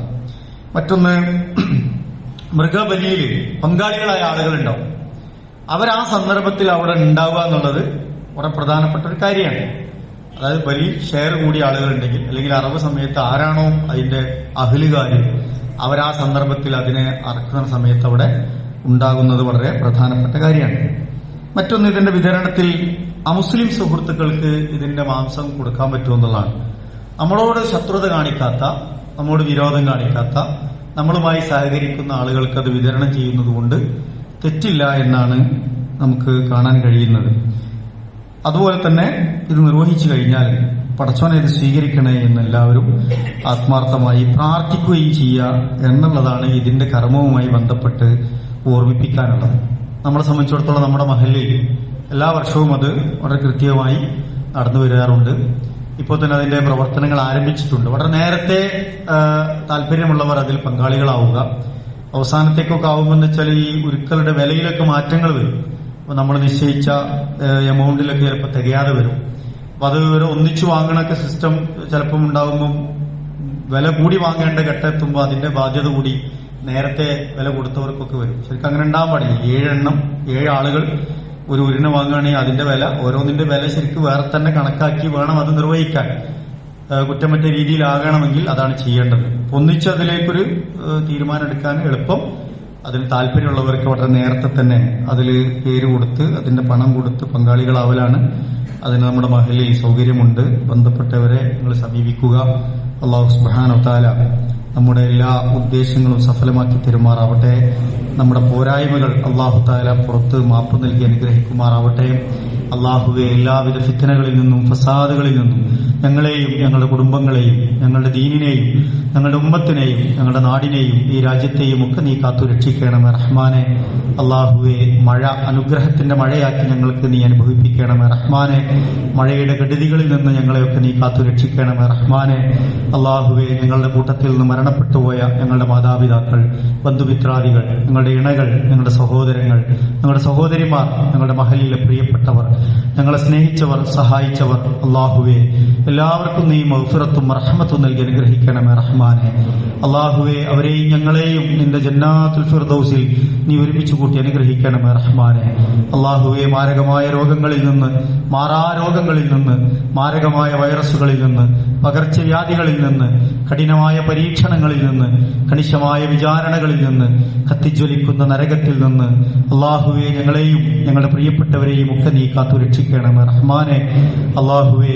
മറ്റൊന്ന്, മൃഗബലിയിൽ പങ്കാളികളായ ആളുകളുണ്ടാവും. അവരാ സന്ദർഭത്തിൽ അവിടെ ഉണ്ടാവുക എന്നുള്ളത് വളരെ പ്രധാനപ്പെട്ട ഒരു കാര്യമാണ്. അതായത് ബലി ഷെയർ കൂടിയ ആളുകളുണ്ടെങ്കിൽ, അല്ലെങ്കിൽ അറവ് സമയത്ത് ആരാണോ അതിന്റെ അഹ്ലുകാര് അവരാ സന്ദർഭത്തിൽ അതിനെ അറക്കുന്ന സമയത്ത് അവിടെ ഉണ്ടാകുന്നത് വളരെ പ്രധാനപ്പെട്ട കാര്യമാണ്. മറ്റൊന്ന്, ഇതിന്റെ വിതരണത്തിൽ അമുസ്ലിം സുഹൃത്തുക്കൾക്ക് ഇതിന്റെ മാംസം കൊടുക്കാൻ പറ്റുമെന്നുള്ളതാണ്. നമ്മളോട് ശത്രുത കാണിക്കാത്ത, നമ്മോട് വിരോധം കാണിക്കാത്ത, നമ്മളുമായി സഹകരിക്കുന്ന ആളുകൾക്ക് അത് വിതരണം ചെയ്യുന്നത് കൊണ്ട് തെറ്റില്ല എന്നാണ് നമുക്ക് കാണാൻ കഴിയുന്നത്. അതുപോലെ തന്നെ ഇത് നിർവഹിച്ചു കഴിഞ്ഞാൽ പടച്ചോനെ ഇത് സ്വീകരിക്കണേ എന്ന് എല്ലാവരും ആത്മാർത്ഥമായി പ്രാർത്ഥിക്കുകയും ചെയ്യുക എന്നുള്ളതാണ് ഇതിന്റെ കർമ്മവുമായി ബന്ധപ്പെട്ട് ഓർമ്മിപ്പിക്കാനുള്ളത്. നമ്മളെ സംബന്ധിച്ചിടത്തോളം നമ്മുടെ മഹല്ലിൽ എല്ലാ വർഷവും അത് വളരെ കൃത്യമായി നടന്നു വരാറുണ്ട്. ഇപ്പോൾ തന്നെ അതിന്റെ പ്രവർത്തനങ്ങൾ ആരംഭിച്ചിട്ടുണ്ട്. വളരെ നേരത്തെ താല്പര്യമുള്ളവർ അതിൽ പങ്കാളികളാവുക. അവസാനത്തേക്കൊക്കെ ആവുമ്പോൾ വെച്ചാൽ ഈ ഉരുക്കളുടെ വിലയിലൊക്കെ മാറ്റങ്ങൾ വരും. അപ്പൊ നമ്മൾ നിശ്ചയിച്ച എമൗണ്ടിലൊക്കെ ചിലപ്പോൾ തികയാതെ വരും. അപ്പൊ അത് ഒരു ഒന്നിച്ചു വാങ്ങണൊക്കെ സിസ്റ്റം ചിലപ്പം ഉണ്ടാകുമ്പം വില കൂടി വാങ്ങേണ്ട ഘട്ടമെത്തുമ്പോൾ അതിന്റെ ബാധ്യത കൂടി നേരത്തെ വില കൊടുത്തവർക്കൊക്കെ വരും. ശരിക്കും അങ്ങനെ ഉണ്ടാകാൻ പാടില്ല. 7 ആളുകൾ ഒരു ഉരുണ വാങ്ങുകയാണെങ്കിൽ അതിന്റെ വില, ഓരോന്നിന്റെ വില ശരിക്കും വേറെ തന്നെ കണക്കാക്കി വേണം അത് നിർവഹിക്കാൻ. കുറ്റമറ്റ രീതിയിലാകണമെങ്കിൽ അതാണ് ചെയ്യേണ്ടത്. ഒന്നിച്ച് അതിലേക്കൊരു തീരുമാനം എടുക്കാൻ എളുപ്പം. അതിന് താല്പര്യമുള്ളവർക്ക് വളരെ നേരത്തെ തന്നെ അതിൽ പേര് കൊടുത്ത് അതിന്റെ പണം കൊടുത്ത് പങ്കാളികളാവലാണ്. അതിന് നമ്മുടെ മഹല്ലിൽ സൗകര്യമുണ്ട്. ബന്ധപ്പെട്ടവരെ നിങ്ങൾ സമീപിക്കുക. അല്ലാഹു സുബ്ഹാനഹു വ തആല നമ്മുടെ എല്ലാ ഉദ്ദേശങ്ങളും സഫലമാക്കി തരുമാറാവട്ടെ. നമ്മുടെ പോരായ്മകൾ അല്ലാഹു തആല പുറത്ത് മാപ്പ് നൽകി അനുഗ്രഹിക്കുമാറാവട്ടെ. അല്ലാഹുവെ, എല്ലാവിധ ഫിത്നകളിൽ നിന്നും ഫസാദുകളിൽ നിന്നും ഞങ്ങളെയും ഞങ്ങളുടെ കുടുംബങ്ങളെയും ഞങ്ങളുടെ ദീനിനെയും ഞങ്ങളുടെ ഉമ്മത്തിനെയും ഞങ്ങളുടെ നാടിനെയും ഈ രാജ്യത്തെയും ഒക്കെ നീ കാത്തു രക്ഷിക്കണമേ റഹ്മാനെ. അല്ലാഹുവെ, മഴ അനുഗ്രഹത്തിന്റെ മഴയാക്കി ഞങ്ങൾക്ക് നീ അനുഭവിപ്പിക്കണമേ റഹ്മാനെ. മഴയുടെ കെടുതികളിൽ നിന്ന് ഞങ്ങളെയൊക്കെ നീ കാത്തു രക്ഷിക്കണമേ റഹ്മാനെ. അല്ലാഹുവെ, ഞങ്ങളുടെ കൂട്ടത്തിൽ നിന്ന് മരണപ്പെട്ടുപോയ ഞങ്ങളുടെ മാതാപിതാക്കൾ, ബന്ധുമിത്രാദികൾ, ഞങ്ങളുടെ ഇണകൾ, ഞങ്ങളുടെ സഹോദരങ്ങൾ, ഞങ്ങളുടെ സഹോദരിമാർ, ഞങ്ങളുടെ മഹല്ലിലെ പ്രിയപ്പെട്ടവർ, ഞങ്ങളെ സ്നേഹിച്ചവർ, സഹായിച്ചവർ, അല്ലാഹുവെ, എല്ലാവർക്കും നീ മഗ്ഫിറത്തും റഹ്മത്തും നൽകി അനുഗ്രഹിക്കണമേ റഹ്മാനെ. അല്ലാഹുവെ, അവരെയും ഞങ്ങളെയും നിന്റെ ജന്നാത്തുൽ ഫിർദൗസിൽ നീ ഒരുമിച്ച് കൂട്ടി അനുഗ്രഹിക്കണമേ റഹ്മാനെ. അല്ലാഹുവെ, മാരകമായ രോഗങ്ങളിൽ നിന്ന്, മാറാരോഗങ്ങളിൽ നിന്ന്, മാരകമായ വൈറസുകളിൽ നിന്ന്, പകർച്ചവ്യാധികളിൽ നിന്ന്, കഠിനമായ പരീക്ഷണങ്ങളിൽ നിന്ന്, കണിശമായ വിചാരണകളിൽ നിന്ന്, കത്തിജ്വലിക്കുന്ന നരകത്തിൽ നിന്ന് അല്ലാഹുവെ, ഞങ്ങളെയും ഞങ്ങളുടെ പ്രിയപ്പെട്ടവരെയും ഒക്കെ നീ കാത്തു രക്ഷിക്കണമേ റഹ്മാനെ. അല്ലാഹുവെ,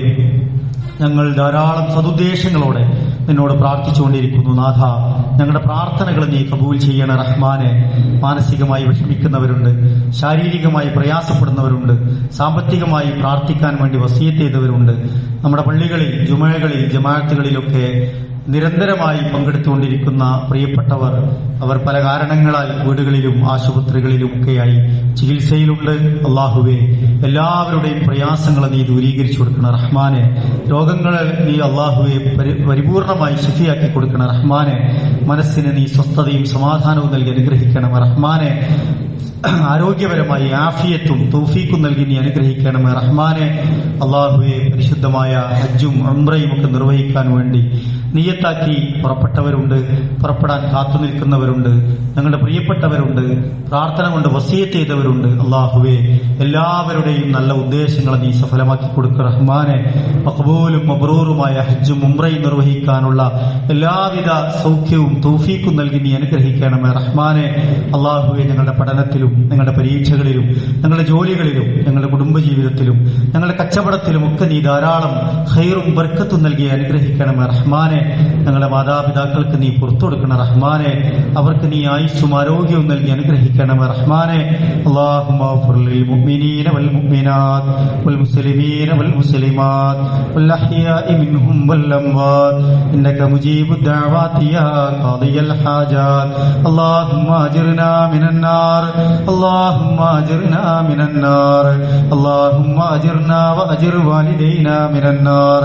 ഞങ്ങൾ ധാരാളം സതുദ്ദേശങ്ങളോടെ നിന്നോട് പ്രാർത്ഥിച്ചുകൊണ്ടിരിക്കുന്നു നാഥ. ഞങ്ങളുടെ പ്രാർത്ഥനകൾ നീ കബൂൽ ചെയ്യണ റഹ്മാനെ. മാനസികമായി വിഷമിക്കുന്നവരുണ്ട്, ശാരീരികമായി പ്രയാസപ്പെടുന്നവരുണ്ട്, സാമ്പത്തികമായി പ്രാർത്ഥിക്കാൻ വേണ്ടി വസിയത്ത് ചെയ്തവരുണ്ട്. നമ്മുടെ പള്ളികളിൽ, ജുമഅകളിൽ, ജമാഅത്തുകളിലൊക്കെ നിരന്തരമായി പങ്കെടുത്തുകൊണ്ടിരിക്കുന്ന പ്രിയപ്പെട്ടവർ, അവർ പല കാരണങ്ങളാൽ വീടുകളിലും ആശുപത്രികളിലും ഒക്കെയായി ചികിത്സയിലുണ്ട്. അല്ലാഹുവേ, എല്ലാവരുടെയും പ്രയാസങ്ങൾ നീ ദൂരീകരിച്ചു കൊടുക്കണം റഹ്മാനെ. രോഗങ്ങളെ നീ അല്ലാഹുവെ പരിപൂർണമായി ശിഫിയാക്കി കൊടുക്കണം റഹ്മാനെ. മനസ്സിന് നീ സ്വസ്ഥതയും സമാധാനവും നൽകി അനുഗ്രഹിക്കണം റഹ്മാനെ. ആരോഗ്യപരമായി ആഫിയത്തും തൗഫീഖും നൽകി നീ അനുഗ്രഹിക്കണമേ റഹ്മാനെ. അല്ലാഹുവെ, പരിശുദ്ധമായ ഹജ്ജും ഉംറയും ഒക്കെ നിർവഹിക്കാൻ വേണ്ടി നിയ്യത്താക്കി പുറപ്പെട്ടവരുണ്ട്, പുറപ്പെടാൻ കാത്തു നിൽക്കുന്നവരുണ്ട്, ഞങ്ങളുടെ പ്രിയപ്പെട്ടവരുണ്ട്, പ്രാർത്ഥന കൊണ്ട് വസിയത്ത് ചെയ്തവരുണ്ട്. അല്ലാഹുവെ, എല്ലാവരുടെയും നല്ല ഉദ്ദേശങ്ങളെ നീ സഫലമാക്കി കൊടുക്കുക റഹ്മാനെ. മഖ്ബൂലും മബ്റൂറുമായ ഹജ്ജും ഉംറയും നിർവഹിക്കാനുള്ള എല്ലാവിധ സൗഖ്യവും തൗഫീഖും നൽകി നീ അനുഗ്രഹിക്കണമേ റഹ്മാനെ. അല്ലാഹുവെ, ഞങ്ങളുടെ പഠനത്തിലും ഞങ്ങളുടെ പരീക്ഷകളിലും ഞങ്ങളുടെ ജോലികളിലും ഞങ്ങളുടെ കുടുംബജീവിതത്തിലും ഞങ്ങളുടെ കച്ചവടത്തിലും ഒക്കെ നീ ധാരാളം ഖൈറും ബർക്കത്തും നൽകി അനുഗ്രഹിക്കണമേ റഹ്മാനെ. ഞങ്ങളുടെ മാതാപിതാക്കൾക്ക് നീ പുറത്തു കൊടുക്കണം റഹ്മാനെ. അവർക്ക് നീ ആയുസ്സും ആരോഗ്യവും നൽകി അനുഗ്രഹിക്കണം റഹ്മാനെ. اللهم اغفر للمؤمنين والمؤمنات والمسلمين والمسلمات والأحياء منهم والأموات إنك مجيب الدعوات يا قاضي الحاجات. اللهم أجرنا من النار، اللهم أجرنا من النار، اللهم أجرنا وأجر والدينا من النار.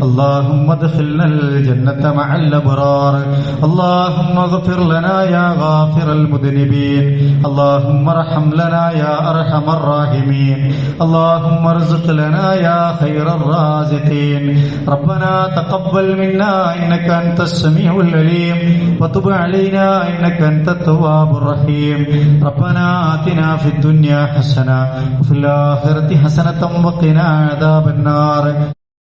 اللهم ادخلنا الجنة مع الأبرار. اللهم اغفر لنا يا غافر المذنبين. اللهم ارحم لنا يا أرحم الراحمين. اللهم ارزق لنا يا خير الرازقين. ربنا تقبل منا إنك أنت السميع العليم وتب علينا إنك أنت التواب الرحيم. ربنا آتنا في الدنيا حسنة وفي الآخرة حسنة وقنا عذاب النار.